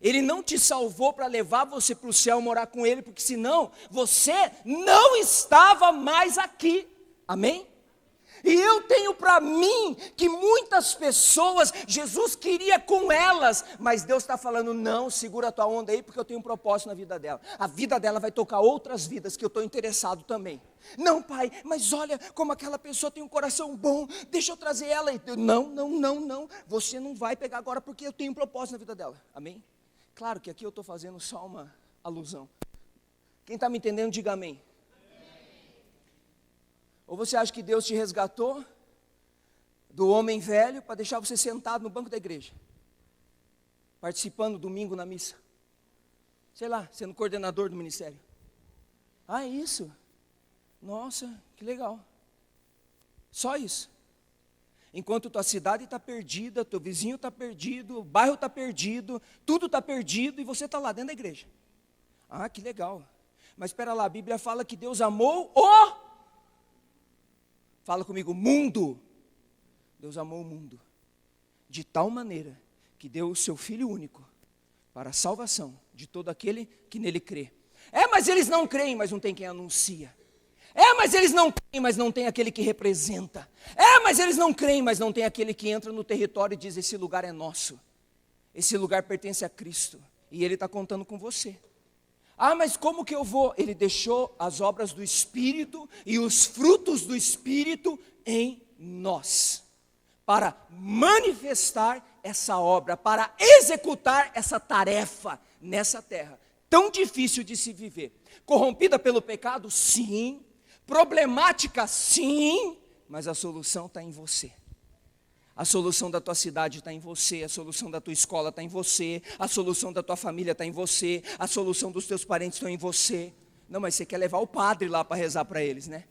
Ele não te salvou para levar você para o céu morar com Ele, porque senão você não estava mais aqui. Amém? E eu tenho para mim que muitas pessoas, Jesus queria com elas, mas Deus está falando, não, segura a tua onda aí, porque eu tenho um propósito na vida dela. A vida dela vai tocar outras vidas que eu estou interessado também. Não, pai, mas olha como aquela pessoa tem um coração bom, deixa eu trazer ela. Não, você não vai pegar agora porque eu tenho um propósito na vida dela. Amém? Claro que aqui eu estou fazendo só uma alusão. Quem está me entendendo, diga amém. Ou você acha que Deus te resgatou do homem velho para deixar você sentado no banco da igreja, participando domingo na missa? Sei lá, sendo coordenador do ministério. Ah, é isso? Nossa, que legal. Só isso. Enquanto tua cidade está perdida, teu vizinho está perdido, o bairro está perdido, tudo está perdido e você está lá dentro da igreja. Ah, que legal. Mas espera lá, a Bíblia fala que Deus amou o... Fala comigo, mundo. Deus amou o mundo de tal maneira que deu o seu Filho único para a salvação de todo aquele que nele crê. É, mas eles não creem, mas não tem quem anuncia. É, mas eles não creem, mas não tem aquele que representa. É, mas eles não creem, mas não tem aquele que entra no território e diz, esse lugar é nosso. Esse lugar pertence a Cristo. E Ele está contando com você. Ah, mas como que eu vou? Ele deixou as obras do Espírito e os frutos do Espírito em nós, para manifestar essa obra, para executar essa tarefa nessa terra, tão difícil de se viver. Corrompida pelo pecado? Sim. Problemática? Sim. Mas a solução está em você. A solução da tua cidade está em você, a solução da tua escola está em você, a solução da tua família está em você, a solução dos teus parentes está em você. Não, mas você quer levar o padre lá para rezar para eles, né?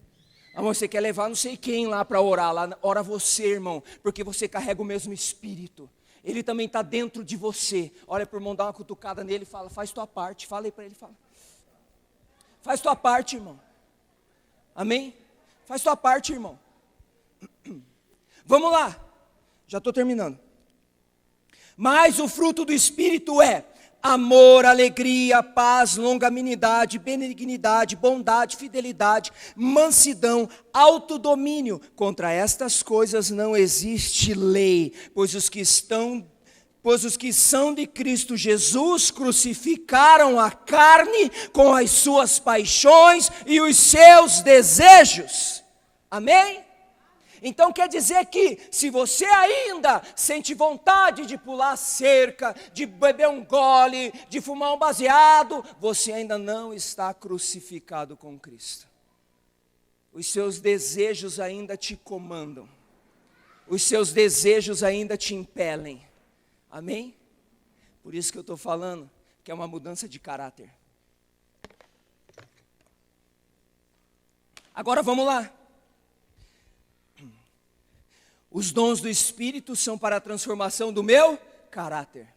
Ah, mas você quer levar não sei quem lá para orar, lá ora você, irmão, porque você carrega o mesmo Espírito. Ele também está dentro de você. Olha para o irmão, dá uma cutucada nele e fala, faz tua parte. Fala aí para ele, fala. Faz tua parte, irmão. Amém? Faz tua parte, irmão. Vamos lá. Já estou terminando. Mas o fruto do Espírito é amor, alegria, paz, longanimidade, benignidade, bondade, fidelidade, mansidão, autodomínio. Contra estas coisas não existe lei, pois os que estão Pois os que são de Cristo Jesus crucificaram a carne com as suas paixões e os seus desejos. Amém? Então quer dizer que se você ainda sente vontade de pular cerca, de beber um gole, de fumar um baseado, você ainda não está crucificado com Cristo. Os seus desejos ainda te comandam. Os seus desejos ainda te impelem. Amém? Por isso que eu estou falando que é uma mudança de caráter. Agora vamos lá. Os dons do Espírito são para a transformação do meu caráter.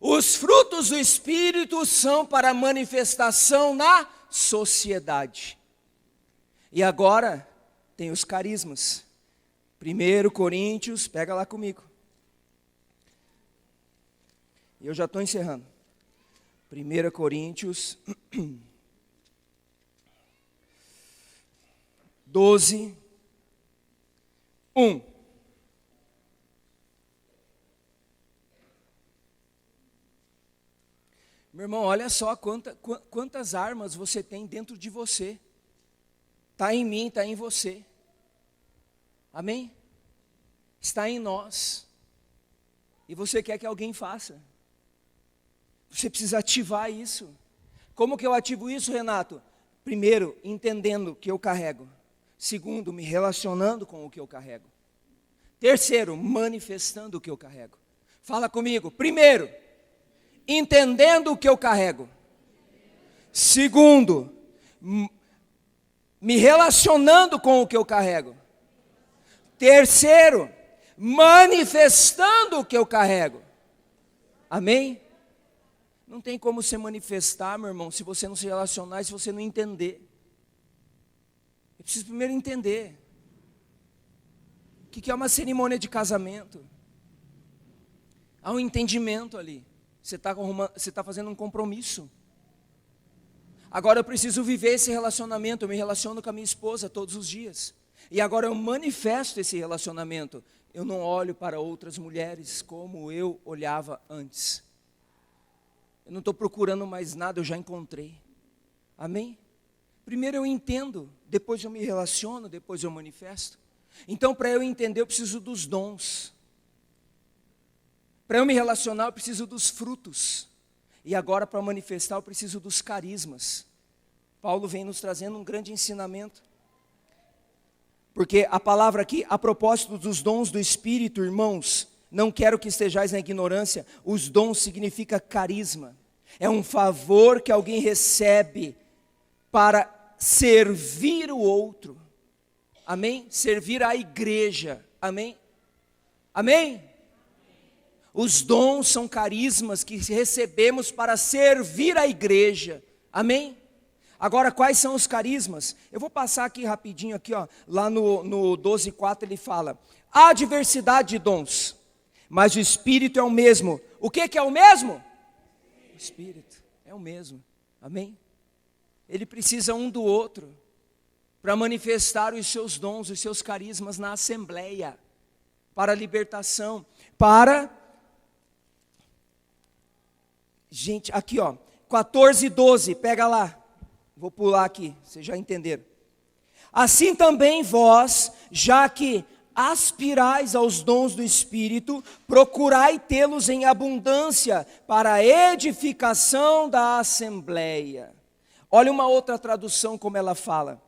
Os frutos do Espírito são para a manifestação na sociedade. E agora tem os carismas. 1 Coríntios, pega lá comigo. Eu já estou encerrando. 1 Coríntios 12, 1. Meu irmão, olha só quantas armas você tem dentro de você. Está em mim, está em você. Amém? Está em nós. E você quer que alguém faça. Você precisa ativar isso. Como que eu ativo isso, Renato? Primeiro, entendendo o que eu carrego. Segundo, me relacionando com o que eu carrego. Terceiro, manifestando o que eu carrego. Fala comigo. Primeiro, entendendo o que eu carrego. Segundo, me relacionando com o que eu carrego. Terceiro, manifestando o que eu carrego. Amém? Não tem como se manifestar, meu irmão, se você não se relacionar e se você não entender. Eu preciso primeiro entender. O que é uma cerimônia de casamento? Há um entendimento ali. Você está fazendo um compromisso. Agora eu preciso viver esse relacionamento. Eu me relaciono com a minha esposa todos os dias. E agora eu manifesto esse relacionamento. Eu não olho para outras mulheres como eu olhava antes. Eu não estou procurando mais nada, eu já encontrei. Amém? Primeiro eu entendo, depois eu me relaciono, depois eu manifesto. Então, para eu entender, eu preciso dos dons. Para eu me relacionar, eu preciso dos frutos. E agora, para manifestar, eu preciso dos carismas. Paulo vem nos trazendo um grande ensinamento. Porque a palavra aqui, a propósito dos dons do Espírito, irmãos, não quero que estejais na ignorância, os dons significa carisma. É um favor que alguém recebe para servir o outro. Amém? Servir a igreja. Amém? Amém? Os dons são carismas que recebemos para servir a igreja. Amém? Agora, quais são os carismas? Eu vou passar aqui rapidinho, aqui, ó, lá no 12:4 ele fala: há diversidade de dons, mas o Espírito é o mesmo. O que é o mesmo? O Espírito é o mesmo. Amém? Ele precisa um do outro para manifestar os seus dons, os seus carismas na assembleia, para a libertação, para... Gente, aqui ó, 14:12, pega lá. Vou pular aqui, vocês já entenderam. Assim também vós, já que aspirais aos dons do Espírito, procurai tê-los em abundância para a edificação da assembleia. Olha uma outra tradução como ela fala.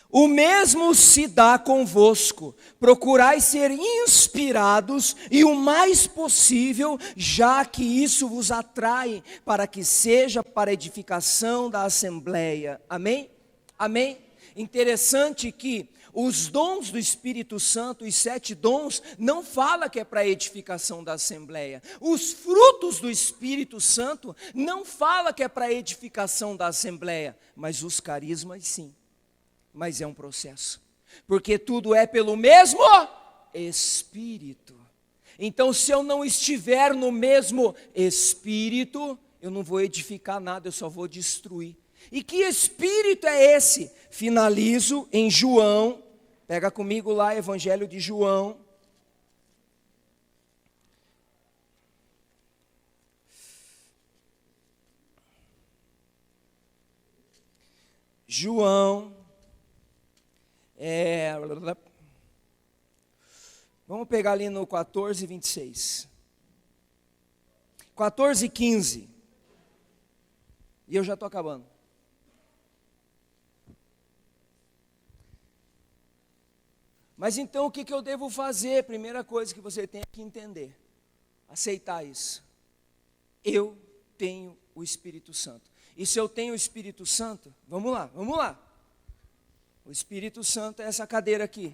O mesmo se dá convosco, procurai ser inspirados e o mais possível, já que isso vos atrai, para que seja para edificação da assembleia. Amém? Amém? Interessante que os dons do Espírito Santo, os 7 dons, não fala que é para edificação da assembleia. Os frutos do Espírito Santo não fala que é para edificação da assembleia, mas os carismas sim. Mas é um processo, porque tudo é pelo mesmo Espírito. Então, se eu não estiver no mesmo Espírito, eu não vou edificar nada, eu só vou destruir. E que Espírito é esse? Finalizo em João, pega comigo lá, Evangelho de João. João, vamos pegar ali no 14, 26. 14, 15. E eu já estou acabando. Mas então o que eu devo fazer? Primeira coisa que você tem que entender. Aceitar isso. Eu tenho o Espírito Santo. E se eu tenho o Espírito Santo, vamos lá. O Espírito Santo é essa cadeira aqui.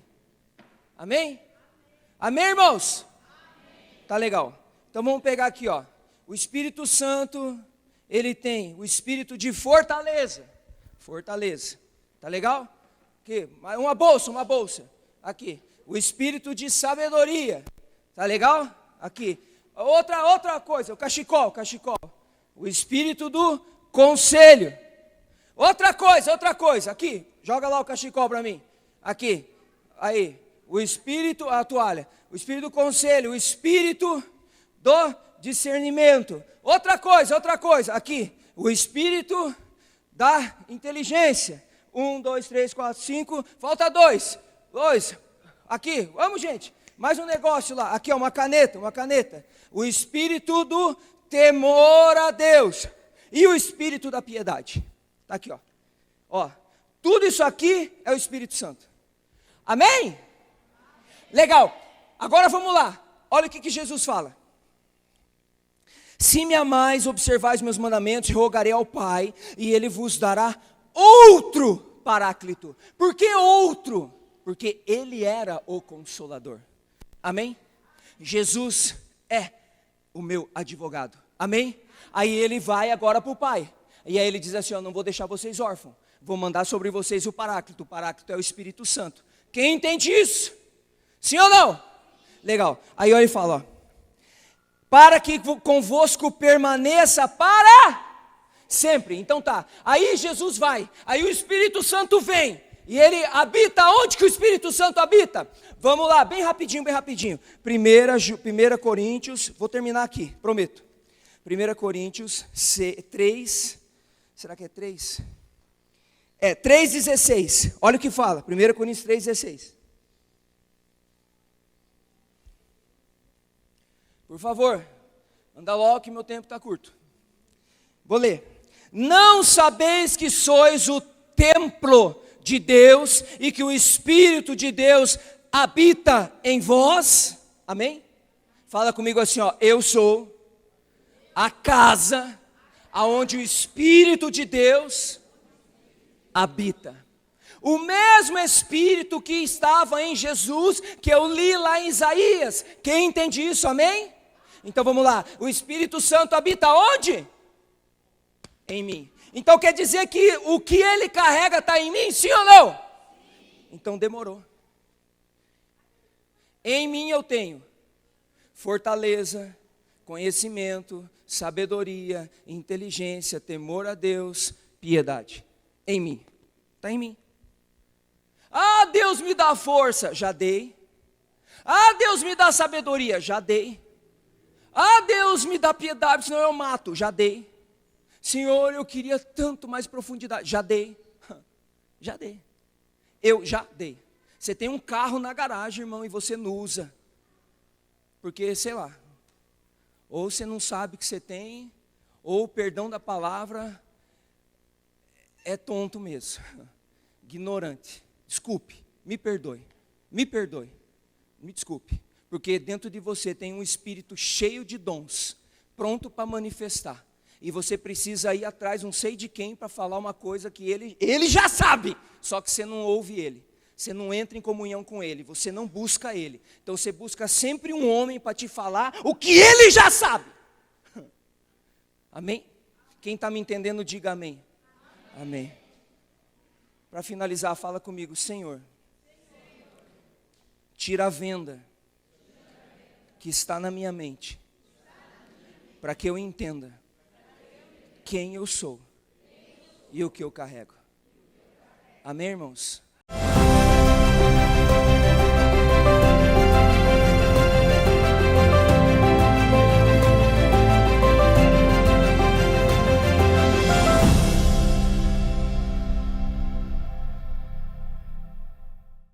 Amém? Amém, irmãos? Amém. Tá legal. Então vamos pegar aqui, ó. O Espírito Santo, ele tem o espírito de fortaleza. Fortaleza. Tá legal? Aqui, uma bolsa. Aqui. O espírito de sabedoria. Tá legal? Aqui. Outra coisa, o cachecol. O espírito do conselho. Outra coisa. Aqui. Joga lá o cachecol para mim. Aqui. Aí. O espírito, a toalha. O espírito do conselho. O espírito do discernimento. Outra coisa. Aqui. O espírito da inteligência. 1, 2, 3, 4, 5. Falta 2. Aqui. Vamos, gente. Mais um negócio lá. Aqui, ó, uma caneta. O espírito do temor a Deus. E o espírito da piedade. Está aqui, ó. Tudo isso aqui é o Espírito Santo. Amém? Legal. Agora vamos lá. Olha o que Jesus fala. Se me amais, observais meus mandamentos, rogarei ao Pai, e Ele vos dará outro Paráclito. Por que outro? Porque Ele era o Consolador. Amém? Jesus é o meu advogado. Amém? Aí Ele vai agora para o Pai. E aí Ele diz assim, não vou deixar vocês órfãos. Vou mandar sobre vocês o Paráclito. O Paráclito é o Espírito Santo. Quem entende isso? Sim ou não? Legal. Aí ele fala, ó. Para que convosco permaneça para sempre. Então tá. Aí Jesus vai. Aí o Espírito Santo vem. E ele habita onde que o Espírito Santo habita? Vamos lá, bem rapidinho. 1 Coríntios, vou terminar aqui, prometo. 1 Coríntios 3, será que é 3? 3,16. Olha o que fala, 1 Coríntios 3,16. Por favor, anda logo que meu tempo está curto. Vou ler. Não sabeis que sois o templo de Deus e que o Espírito de Deus habita em vós? Amém? Fala comigo assim, ó. Eu sou a casa aonde o Espírito de Deus habita. O mesmo Espírito que estava em Jesus, que eu li lá em Isaías. Quem entende isso, amém? Então vamos lá, o Espírito Santo habita onde? Em mim. Então quer dizer que o que ele carrega está em mim, sim ou não? Sim. Então demorou. Em mim eu tenho fortaleza, conhecimento, sabedoria, inteligência, temor a Deus, piedade. Em mim, está em mim. Ah, Deus me dá força, já dei. Ah, Deus me dá sabedoria, já dei. Ah, Deus me dá piedade, senão eu mato, já dei. Senhor, eu queria tanto mais profundidade, já dei. Já dei. Eu já dei. Você tem um carro na garagem, irmão, e você não usa. Porque, sei lá, ou você não sabe que você tem, ou o perdão da palavra é tonto mesmo. Ignorante. Desculpe, me perdoe. Me desculpe. Porque dentro de você tem um espírito cheio de dons, pronto para manifestar. E você precisa ir atrás, não sei de quem, para falar uma coisa que ele já sabe. Só que você não ouve ele. Você não entra em comunhão com ele. Você não busca ele. Então você busca sempre um homem para te falar o que ele já sabe. Amém? Quem está me entendendo, diga amém. Amém. Para finalizar, fala comigo, Senhor. Tira a venda que está na minha mente, para que eu entenda quem eu sou e o que eu carrego. Amém, irmãos?